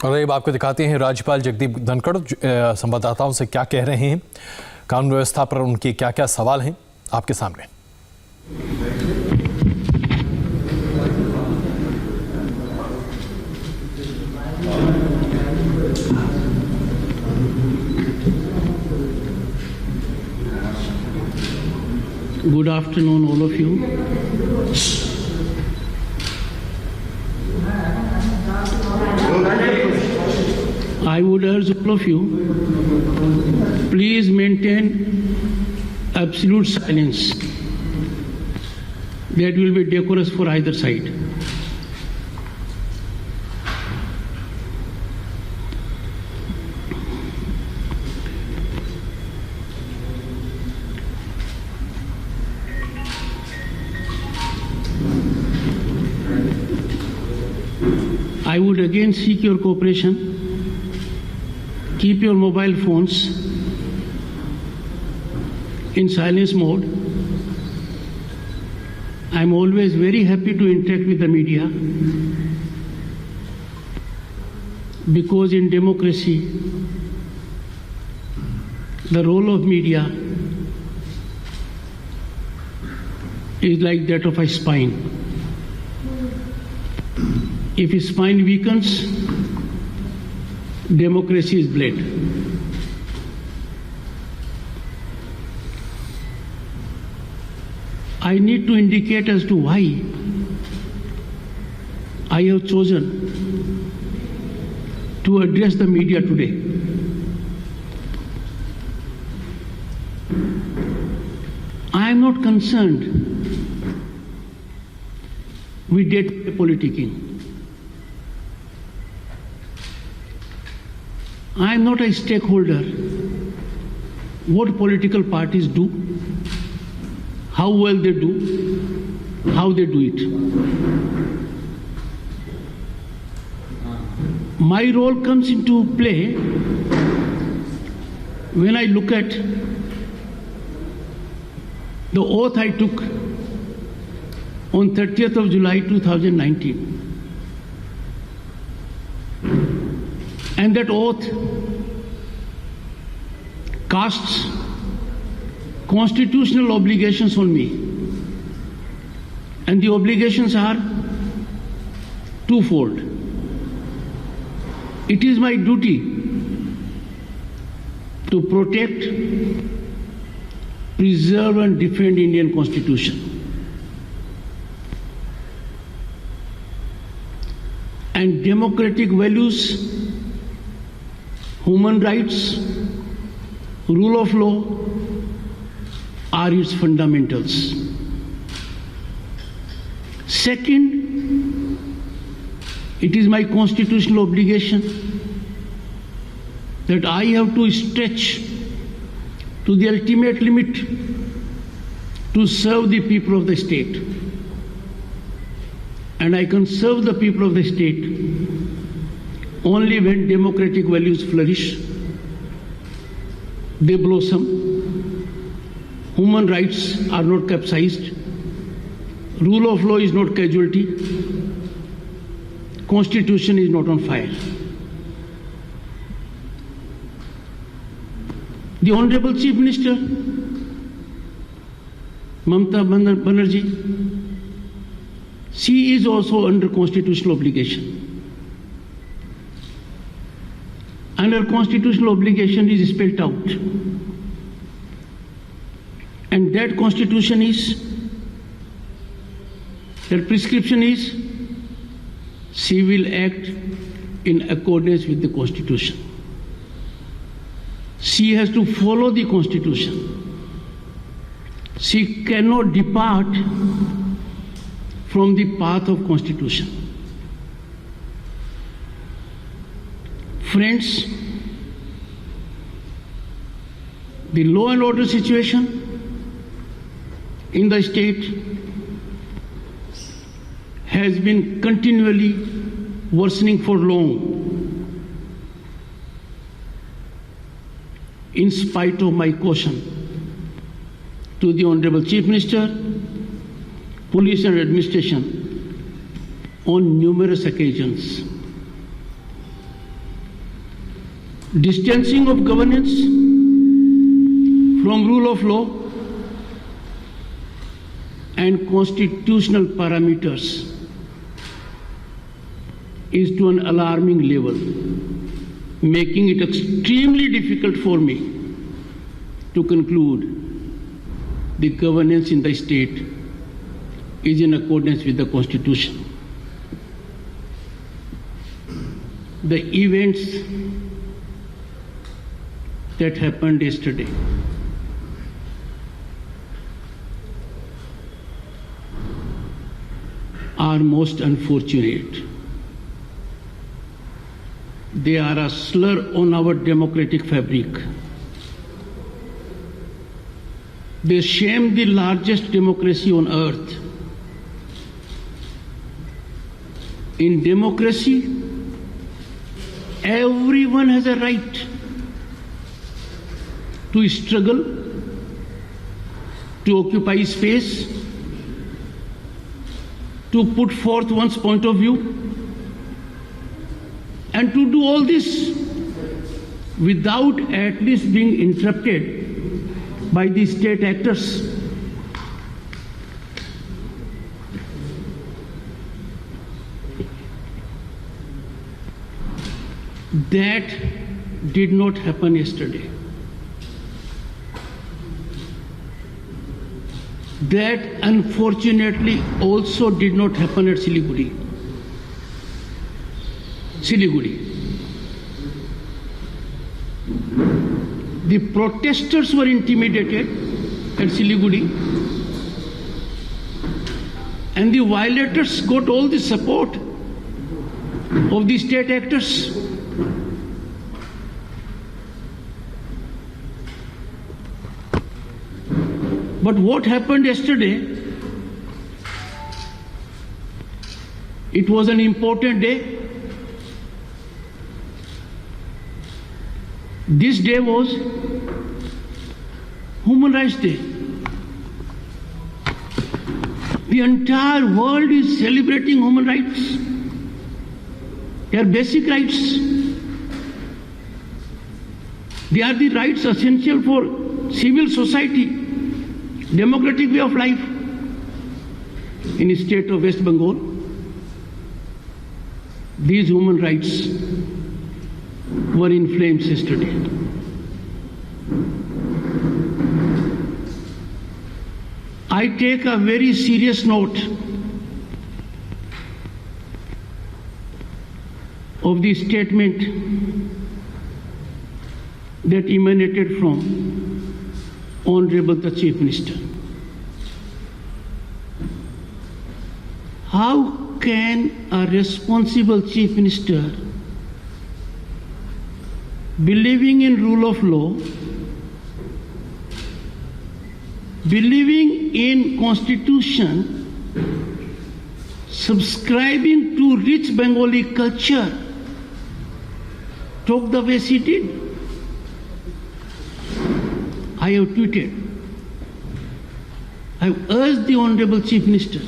और अब आपको दिखाते हैं राज्यपाल जगदीप धनखड़ संवाददाताओं से क्या कह रहे हैं, कानून व्यवस्था पर उनके क्या क्या सवाल हैं आपके सामने। Good afternoon, all of you. I would urge all of you, please maintain absolute silence. That will be decorous for either side. I would again seek your cooperation. Keep your mobile phones in silence mode. I am always very happy to interact with the media because in democracy, the role of media is like that of a spine. If his spine weakens, democracy is bled. I need to indicate as to why I have chosen to address the media today. I am not concerned with day-to-day politicking. I am not a stakeholder. What political parties do, how well they do, how they do it. My role comes into play when I look at the oath I took on 30th of July 2019. And that oath casts constitutional obligations on me. And the obligations are twofold. It is my duty to protect, preserve and defend Indian Constitution. And democratic values, human rights, rule of law are its fundamentals. Second, it is my constitutional obligation that I have to stretch to the ultimate limit to serve the people of the state. And I can serve the people of the state only when democratic values flourish, they blossom, human rights are not capsized, rule of law is not casualty, constitution is not on fire. The Honorable Chief Minister, Mamata Banerjee, she is also under constitutional obligation. And her constitutional obligation is spelled out. And that constitution is, that prescription is, she will act in accordance with the constitution. She has to follow the constitution. She cannot depart from the path of constitution. Friends, the law and order situation in the state has been continually worsening for long, in spite of my caution to the Honorable Chief Minister, Police and Administration on numerous occasions. distancing of governance from rule of law and constitutional parameters is to an alarming level, making it extremely difficult for me to conclude the governance in the state is in accordance with the Constitution. The events that happened yesterday are most unfortunate. They are a slur on our democratic fabric. They shame the largest democracy on earth. In democracy, everyone has a right to struggle, to occupy space, to put forth one's point of view, and to do all this without at least being interrupted by the state actors. That did not happen yesterday. That unfortunately also did not happen at Siliguri. The protesters were intimidated at Siliguri, and the violators got all the support of the state actors. But what happened yesterday? It was an important day. This day was Human Rights Day. The entire world is celebrating human rights, their basic rights. They are the rights essential for civil society, democratic way of life. In the state of West Bengal, these human rights were in flames yesterday. I take a very serious note of the statement that emanated from Honorable the Chief Minister. How can a responsible Chief Minister, believing in rule of law, believing in Constitution, subscribing to rich Bengali culture, talk the way she did? I have tweeted, I have urged the Honorable Chief Minister,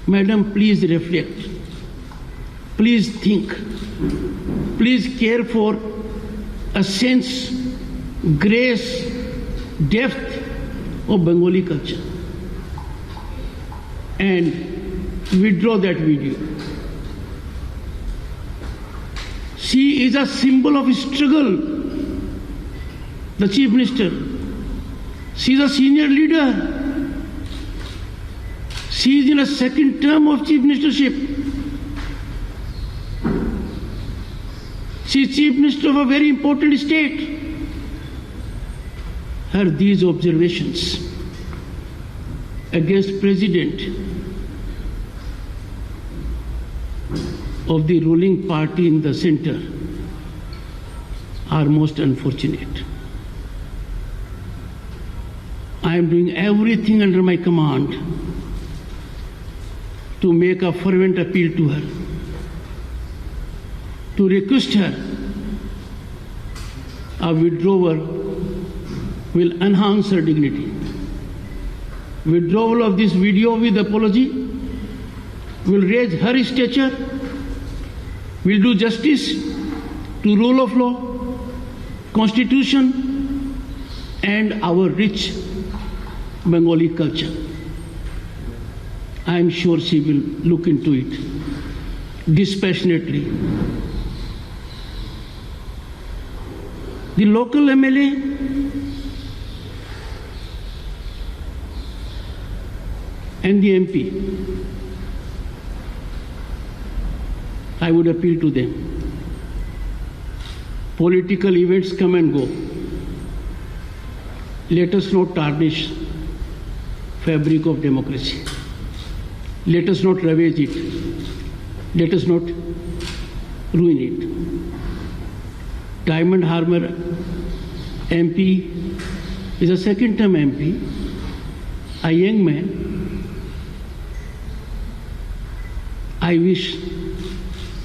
Madam, please reflect, please think, please care for a sense, grace, depth of Bengali culture, and withdraw that video. She is a symbol of struggle, the Chief Minister. She is a senior leader. She is in a second term of Chief Ministership. She is Chief Minister of a very important state. Her these observations against President of the ruling party in the center are most unfortunate. I am doing everything under my command to make a fervent appeal to her, to request her a withdrawal will enhance her dignity. Withdrawal of this video with apology will raise her stature, will do justice to rule of law, constitution, and our rich Bengali culture. I am sure she will look into it dispassionately. The local MLA and the MP, I would appeal to them. Political events come and go. Let us not tarnish fabric of democracy. Let us not ravage it. Let us not ruin it. Diamond Harbour MP is a second-term MP, a young man. I wish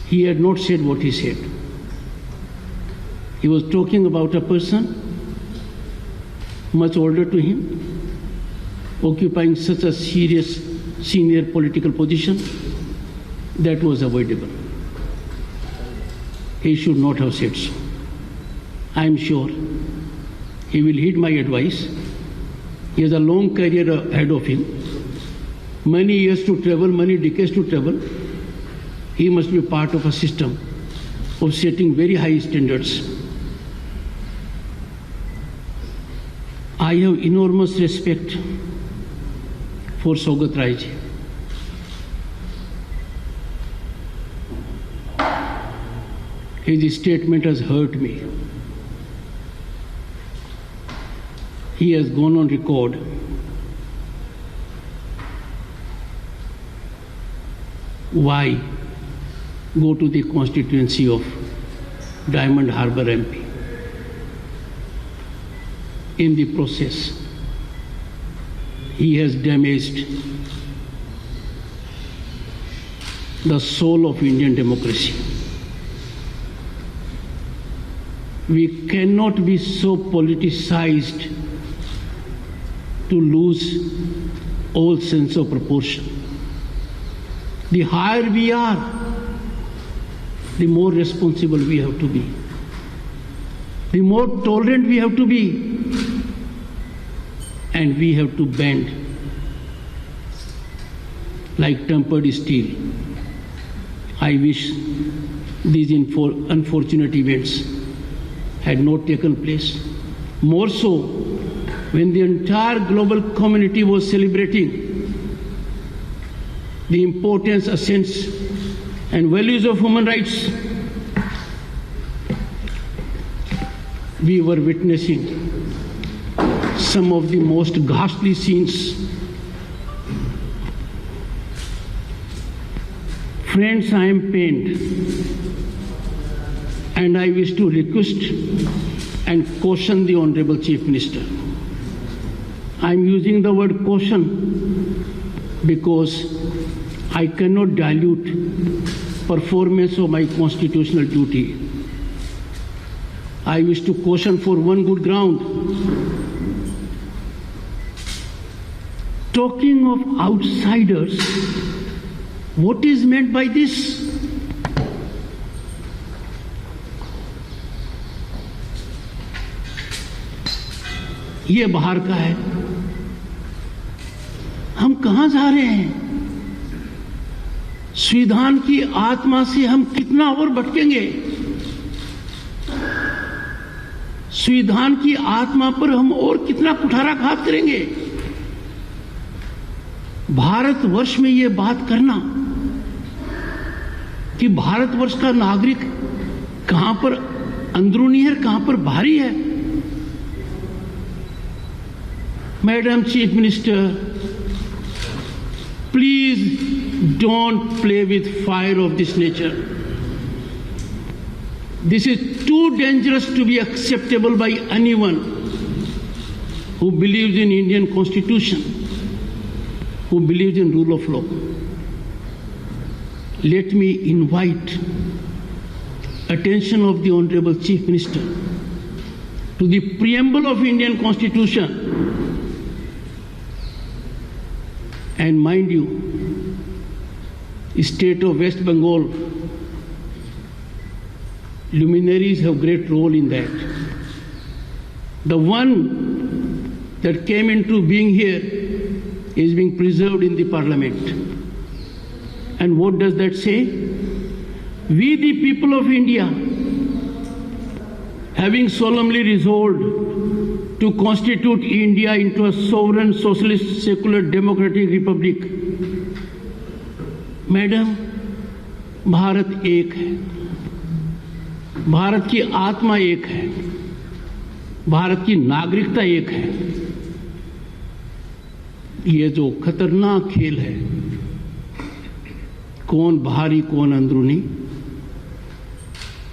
he had not said what he said. He was talking about a person much older to him, occupying such a serious senior political position. That was avoidable. He should not have said so. I am sure he will heed my advice. He has a long career ahead of him, many years to travel, many decades to travel. He must be part of a system of setting very high standards. I have enormous respect for Saugat Rai ji. His statement has hurt me. He has gone on record why go to the constituency of Diamond Harbour MP. In the process, he has damaged the soul of Indian democracy. We cannot be so politicized to lose all sense of proportion. The higher we are, the more responsible we have to be. The more tolerant we have to be. And we have to bend like tempered steel. I wish these unfortunate events had not taken place. More so when the entire global community was celebrating the importance, essence, and values of human rights. We were witnessing some of the most ghastly scenes. Friends, I am pained, and I wish to request and caution the Honorable Chief Minister. I am using the word caution because I cannot dilute performance of my constitutional duty. I wish to caution for one good ground. Talking of outsiders, what is meant by this? ये बाहर का है. हम कहां जा रहे हैं? संविधान की आत्मा से हम कितना और भटकेंगे? संविधान की आत्मा पर हम और कितना कुठाराघात करेंगे? भारतवर्ष में ये बात करना कि भारतवर्ष का नागरिक कहां पर अंदरूनी है, कहां पर बाहरी है. Madam chief minister, please don't play with fire of this nature. This is too dangerous to be acceptable by anyone who believes in Indian Constitution, who believes in rule of law. Let me invite attention of the Honorable Chief Minister to the preamble of Indian Constitution. And mind you, state of West Bengal luminaries have great role in that. The one that came into being here is being preserved in the parliament. And what does that say? We, the people of India, having solemnly resolved to constitute India into a sovereign, socialist, secular, democratic republic. Madam, Bharat एक है, भारत की आत्मा एक है, भारत की नागरिकता एक है। ये जो खतरनाक खेल है, कौन बाहरी कौन अंदरूनी,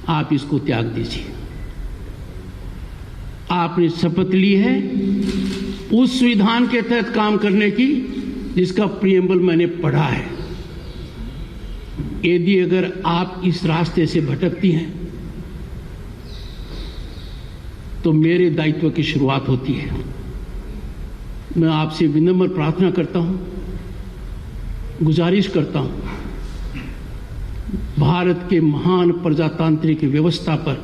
आप इसको त्याग दीजिए। आपने शपथ ली है उस संविधान के तहत काम करने की जिसका प्रियम्बल मैंने पढ़ा है। यदि अगर आप इस रास्ते से भटकती हैं तो मेरे दायित्व की शुरुआत होती है। मैं आपसे विनम्र प्रार्थना करता हूं, गुजारिश करता हूं, भारत के महान प्रजातांत्रिक व्यवस्था पर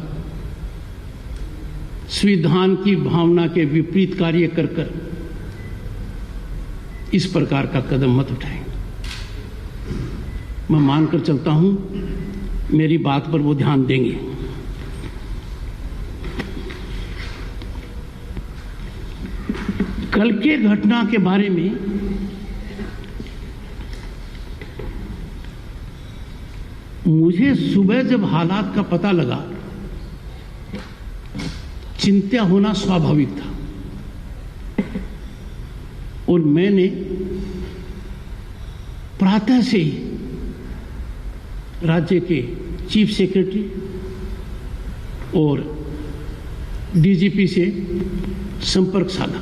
संविधान की भावना के विपरीत कार्य कर इस प्रकार का कदम मत उठाएं। मैं मानकर चलता हूं मेरी बात पर वो ध्यान देंगे। कल के घटना के बारे में मुझे सुबह जब हालात का पता लगा, चिंता होना स्वाभाविक था और मैंने प्रातः से ही राज्य के चीफ सेक्रेटरी और डीजीपी से संपर्क साधा।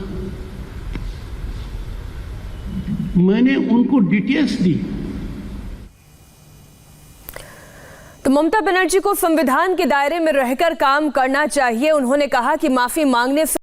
मैंने उनको डिटेल्स दी। तो ममता बनर्जी को संविधान के दायरे में रहकर काम करना चाहिए। उन्होंने कहा कि माफी मांगने से